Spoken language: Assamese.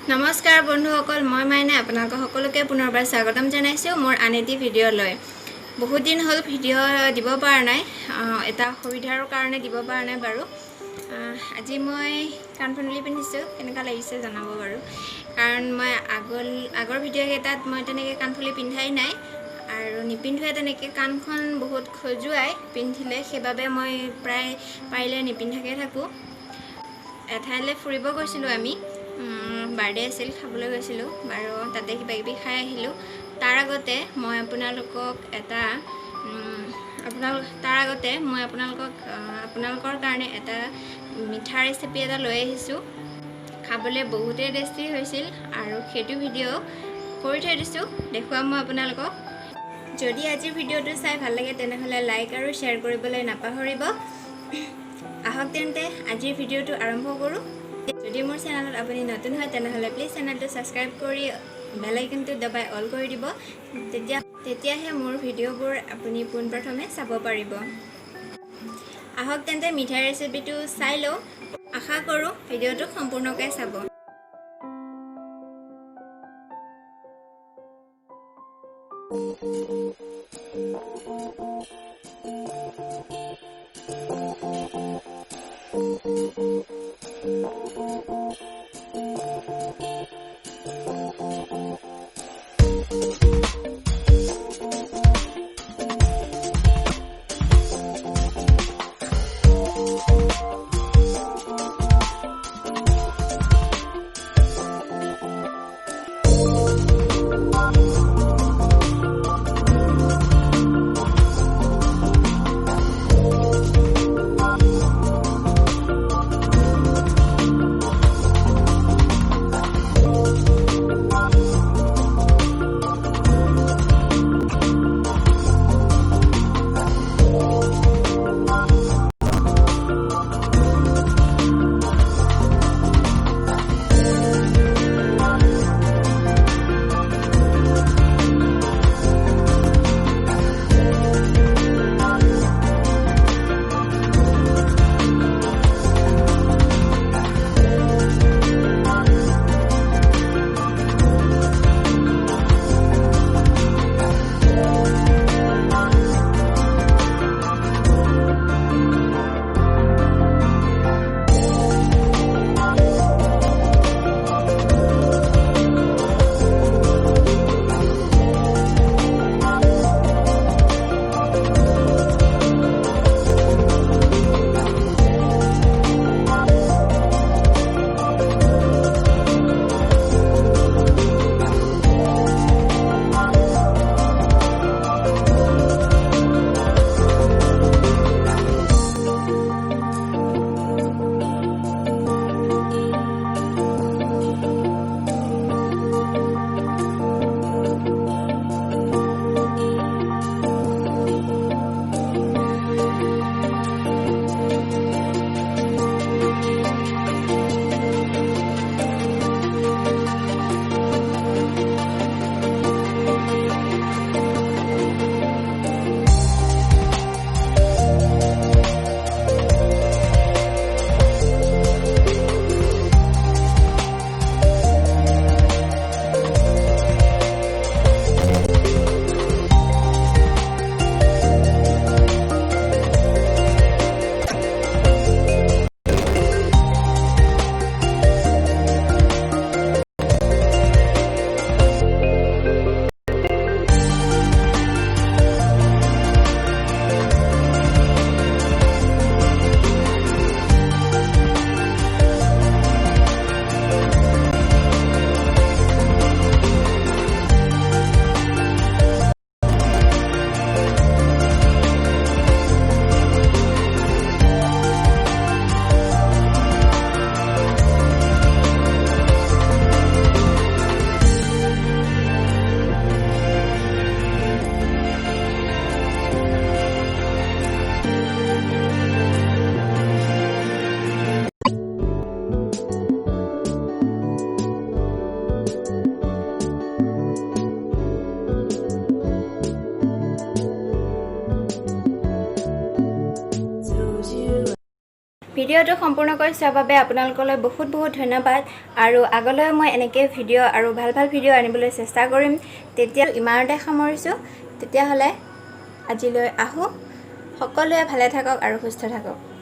নমস্কাৰ বন্ধুসকল মই মাইনা আপোনালোক সকলোকে পুনৰবাৰ স্বাগতম জনাইছো মোৰ আনেটি ভিডিঅ লৈ বহুত দিন হল ভিডিঅ দিব পৰা নাই এটা অসুবিধাৰ কাৰণে দিব পৰা নাই বাৰু আজি মই কাণফুলি পিন্ধিছো কেনেকা লাগিছে জনাব বাৰু কাৰণ মই আগৰ ভিডিঅ কেটাত মই তেনেকে কাণফুলি পিন্ধাই নাই আৰু নিপিন্ধুৱে তেনেকে কাণখন বহুত খজুৱাই পিন্ধিলে সেবাবে মই প্ৰায় পাৰিলে নিপিন্ধাকে থাকো এঠাইলে ফুৰিব গৈছিলো আমি বাৰ্থডে আছিল খাবলৈ গৈছিলো বাৰু তাতে কিবা কিবি খাই আহিলো তাৰ আগতে মই আপোনালোকক আপোনালোকৰ কাৰণে এটা মিঠা ৰেচিপি এটা লৈ আহিছো খাবলৈ বহুতে টেষ্টি হৈছিল আৰু সেইটো ভিডিঅ কৰি থৈ দিছো দেখুৱাম মই আপোনালোকক যদি আজিৰ ভিডিঅটো চাই ভাল লাগে তেনেহলে লাইক আৰু শ্বেয়াৰ কৰিবলৈ নাপাহৰিব আহক তেন্তে আজিৰ ভিডিঅটো আৰম্ভ কৰো যদি মোৰ চেনেলত আপুনি নতুন হয় তেনেহলে প্লিজ চেনেলটো সাবস্ক্ৰাইব কৰি বেল আইকনটো দবাই অল কৰি দিব তেতিয়াহে মোৰ ভিডিঅ'বোৰ আপুনি পোনপ্ৰথমে চাব পাৰিব আহক তেন্তে মিঠাই ৰেচিপিটো চাই লও আশা কৰো ভিডিঅ'টো সম্পূৰ্ণকৈ চাব ভিডিঅ'টো সম্পূৰ্ণকৈ চোৱাৰ বাবে আপোনালোকলৈ বহুত বহুত ধন্যবাদ আৰু আগলৈ মই এনেকৈ ভিডিঅ' আৰু ভাল ভাল ভিডিঅ' আনিবলৈ চেষ্টা কৰিম তেতিয়া ইমানতে সামৰিছোঁ তেতিয়াহ'লে আজিলৈ আহোঁ সকলোৱে ভালে থাকক আৰু সুস্থ থাকক